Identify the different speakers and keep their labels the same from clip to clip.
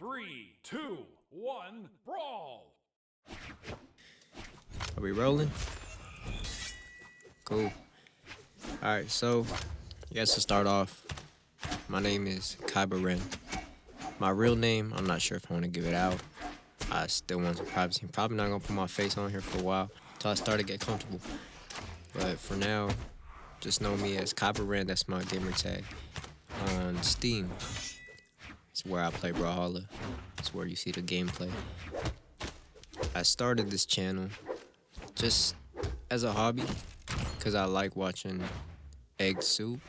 Speaker 1: 3, 2, 1, brawl!
Speaker 2: Are we rolling? Cool. Alright, so I guess to start off, my name is Kybaren. My real name, I'm not sure if I want to give it out. I still want some privacy. I'm probably not going to put my face on here for a while until I start to get comfortable. But for now, just know me as Kybaren. That's my gamer tag on Steam. It's where I play Brawlhalla. It's where you see the gameplay. I started this channel just as a hobby because I like watching Egg Soup.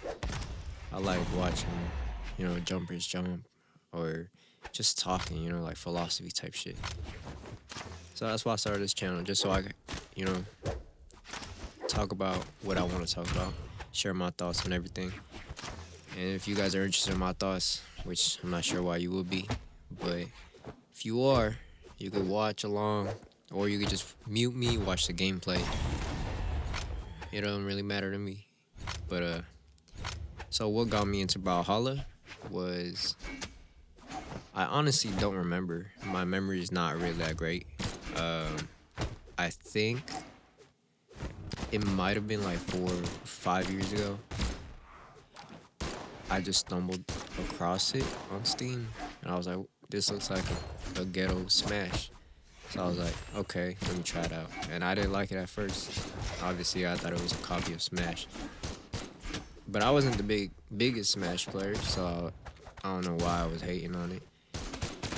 Speaker 2: I like watching, Jumpers Jump or just talking, like philosophy type shit. So that's why I started this channel, just so I could, talk about what I want to talk about, share my thoughts on everything. And if you guys are interested in my thoughts, which I'm not sure why you would be, but if you are, you could watch along, or you could just mute me, watch the gameplay. It don't really matter to me. But, so what got me into Brawlhalla was, I honestly don't remember. My memory is not really that great. I think it might have been like 4 or 5 years ago. I just stumbled across it on Steam, and I was like, this looks like a ghetto Smash. So I was like, okay, let me try it out. And I didn't like it at first. Obviously, I thought it was a copy of Smash. But I wasn't the biggest Smash player, so I don't know why I was hating on it.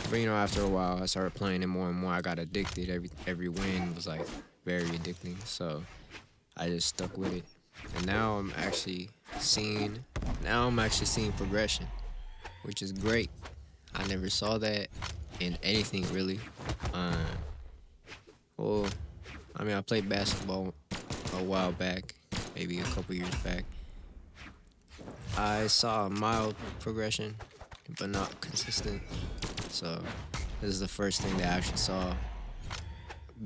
Speaker 2: But, after a while, I started playing it more and more. I got addicted. Every win was, like, very addicting. So I just stuck with it. And now I'm actually seeing progression, which is great. I never saw that in anything, really. I played basketball a while back, maybe a couple years back. I saw a mild progression, but not consistent. So this is the first thing that I actually saw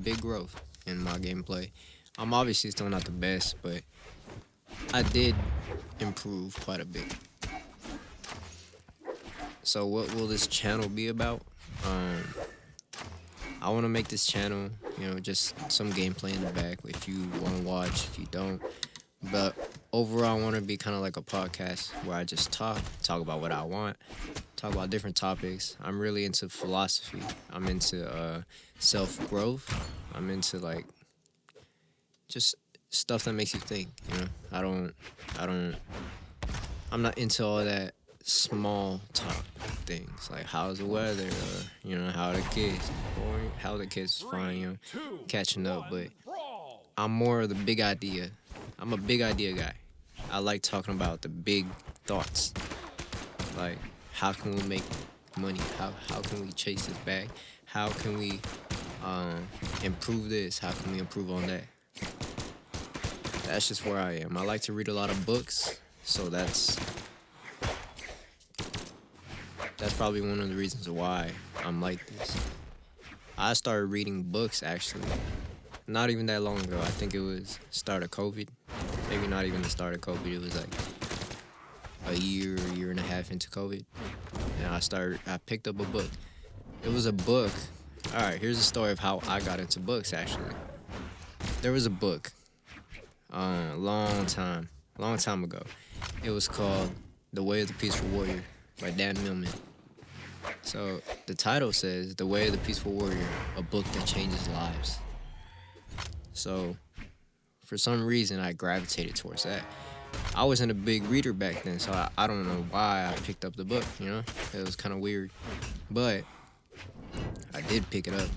Speaker 2: big growth in my gameplay. I'm obviously still not the best, but I did improve quite a bit. So what will this channel be about? I want to make this channel, just some gameplay in the back if you want to watch, if you don't. But overall, I want to be kind of like a podcast where I just talk about what I want, talk about different topics. I'm really into philosophy. I'm into self-growth. I'm into just stuff that makes you think, I'm not into all that small talk things, like how's the weather, or, how the kids, or how the kids fine, catching up. But I'm more of the big idea. I'm a big idea guy. I like talking about the big thoughts, like how can we make money? How can we chase this bag? How can we improve this? How can we improve on that? That's just where I am. I like to read a lot of books, so that's probably one of the reasons why I'm like this. I started reading books, actually, not even that long ago. I think it was start of COVID. Maybe not even the start of COVID. It was like a year and a half into COVID. And I picked up a book. It was a book. All right, here's the story of how I got into books, actually. There was a book a long time ago. It was called The Way of the Peaceful Warrior by Dan Millman. So the title says The Way of the Peaceful Warrior, a book that changes lives. So for some reason, I gravitated towards that. I wasn't a big reader back then, so I don't know why I picked up the book, It was kind of weird. But I did pick it up.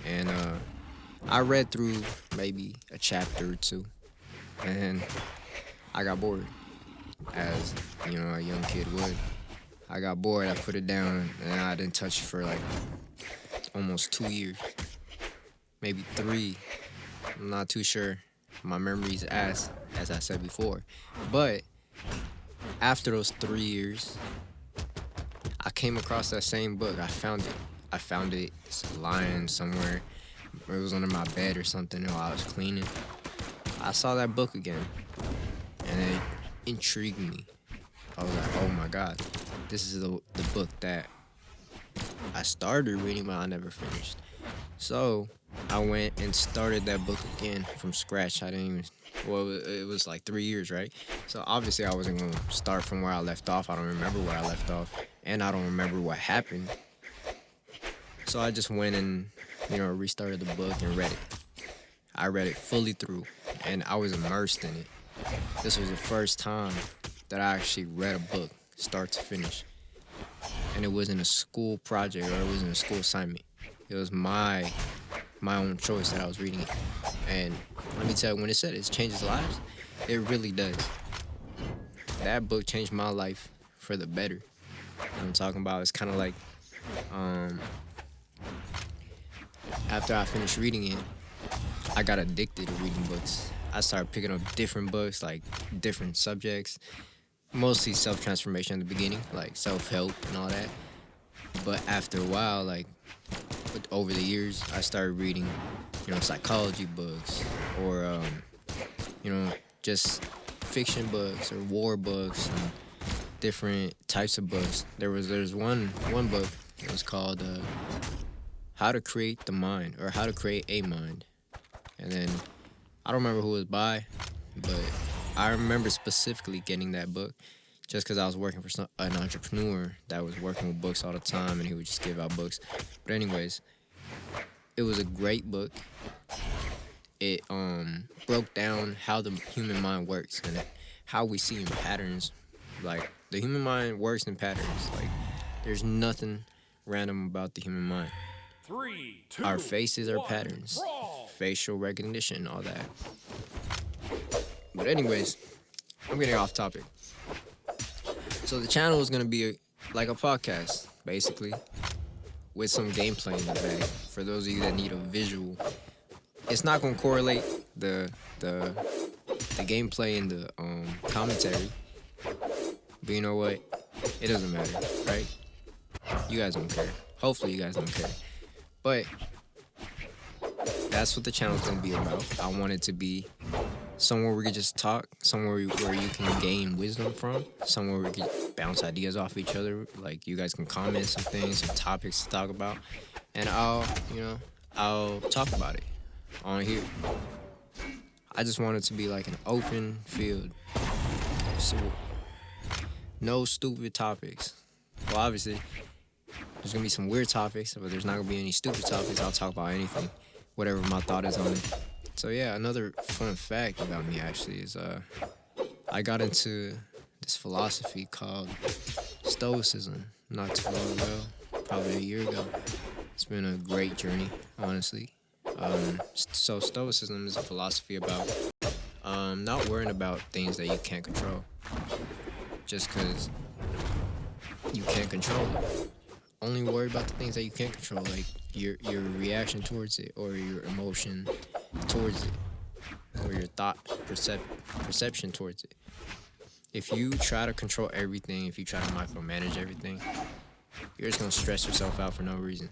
Speaker 2: And I read through maybe a chapter or two. And I got bored, as, a young kid would. I got bored, I put it down, and I didn't touch it for like almost 2 years. Maybe 3. I'm not too sure. My memory's as I said before. But after those 3 years, I came across that same book. I found it lying somewhere. It was under my bed or something while I was cleaning. I saw that book again, and it intrigued me. I was like, oh my God, this is the book that I started reading, but I never finished. So I went and started that book again from scratch. I didn't even. Well, it was like 3 years, right? So obviously I wasn't gonna start from where I left off. I don't remember where I left off, and I don't remember what happened. So I just went and restarted the book and read it. I read it fully through, and I was immersed in it. This was the first time that I actually read a book, start to finish. And it wasn't a school project or it wasn't a school assignment. It was my own choice that I was reading it. And let me tell you, when it said it changes lives, it really does. That book changed my life for the better. You know what I'm talking about? It's kind of like after I finished reading it, I got addicted to reading books. I started picking up different books, like different subjects, mostly self-transformation in the beginning, like self-help and all that. But after a while, like over the years, I started reading, psychology books or, just fiction books or war books and different types of books. There's one book. It was called How to Create the Mind or How to Create a Mind. And then I don't remember who it was by, but I remember specifically getting that book just because I was working for an entrepreneur that was working with books all the time, and he would just give out books. But anyways, it was a great book. It broke down how the human mind works and how we see in patterns. Like, the human mind works in patterns. Like, there's nothing random about the human mind.
Speaker 1: 3, 2,
Speaker 2: Our faces are
Speaker 1: 1,
Speaker 2: patterns,
Speaker 1: brawl.
Speaker 2: facial recognition, all that. But anyways, I'm getting off topic. So the channel is going to be like a podcast, basically, with some gameplay in the bag. For those of you that need a visual, it's not going to correlate the gameplay and the commentary. But you know what? It doesn't matter, right? You guys don't care. Hopefully you guys don't care. But that's what the channel's going to be about. I want it to be somewhere we can just talk, somewhere where you can gain wisdom from, somewhere we can bounce ideas off each other. Like, you guys can comment some things, some topics to talk about, and I'll talk about it on here. I just want it to be like an open field. So, no stupid topics. Well, obviously, there's going to be some weird topics, but there's not going to be any stupid topics. I'll talk about anything, whatever my thought is on it. So yeah, another fun fact about me actually is I got into this philosophy called Stoicism not too long ago, probably a year ago. It's been a great journey, honestly. So Stoicism is a philosophy about not worrying about things that you can't control, just because you can't control it. Only worry about the things that you can't control, like your reaction towards it, or your emotion towards it, or your thought perception towards it. If you try to control everything, if you try to micromanage everything, you're just gonna stress yourself out for no reason.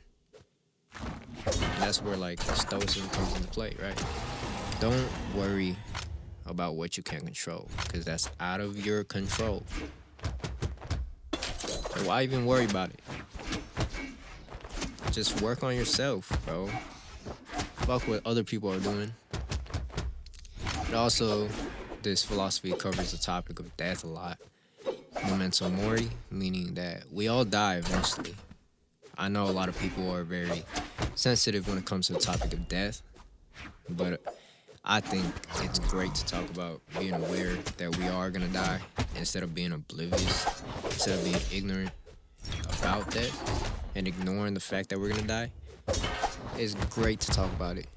Speaker 2: And that's where like stoicism comes into play, right? Don't worry about what you can't control, because that's out of your control. So why even worry about it? Just work on yourself, bro. Fuck what other people are doing. But also, this philosophy covers the topic of death a lot. Memento mori, meaning that we all die eventually. I know a lot of people are very sensitive when it comes to the topic of death, but I think it's great to talk about being aware that we are gonna die instead of being oblivious, instead of being ignorant about death and ignoring the fact that we're gonna die. It's great to talk about it.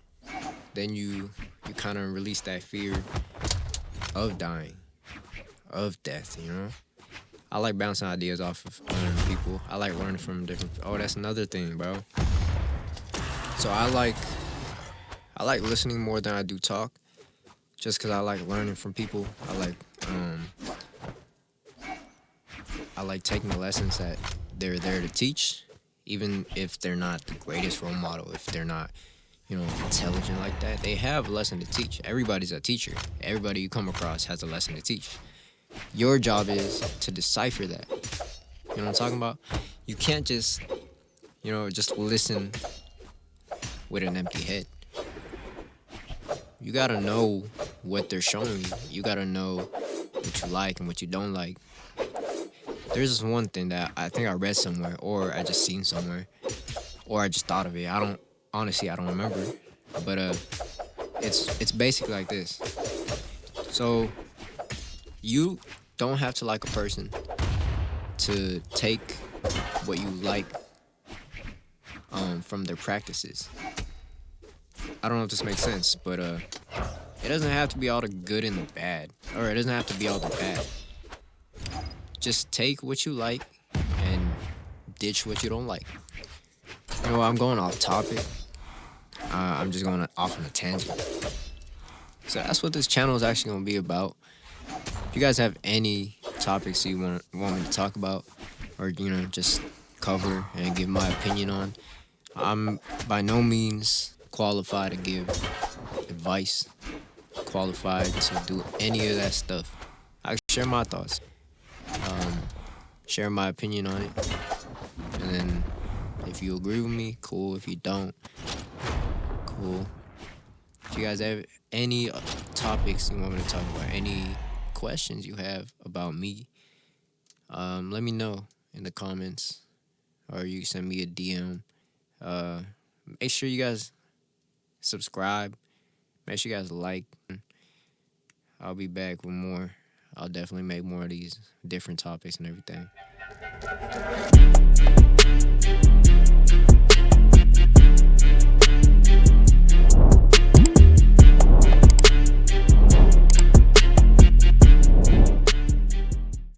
Speaker 2: Then you kind of release that fear of dying, of death, you know? I like bouncing ideas off of other people. I like learning from different... Oh, that's another thing, bro. So I like listening more than I do talk, just because I like learning from people. I like taking the lessons that they're there to teach, even if they're not the greatest role model, if they're not, intelligent like that. They have a lesson to teach. Everybody's a teacher. Everybody you come across has a lesson to teach. Your job is to decipher that. You know what I'm talking about? You can't just just listen with an empty head. You gotta know what they're showing you. You gotta know what you like and what you don't like. There's this one thing that I think I read somewhere, or I just seen somewhere, or I just thought of it. I don't remember. But it's basically like this. So you don't have to like a person to take what you like from their practices. I don't know if this makes sense, but it doesn't have to be all the good and the bad, or it doesn't have to be all the bad. Just take what you like and ditch what you don't like. You know what? I'm going off topic. I'm just going off on a tangent. So that's what this channel is actually going to be about. If you guys have any topics you want me to talk about, or just cover and give my opinion on, I'm by no means qualified to give advice, qualified to do any of that stuff. I share my thoughts, share my opinion on it, and then if you agree with me, cool. If you don't, cool. If you guys have any topics you want me to talk about, any questions you have about me, let me know in the comments, or you can send me a DM. Make sure you guys subscribe. Make sure you guys like. I'll be back with more. I'll definitely make more of these different topics and everything.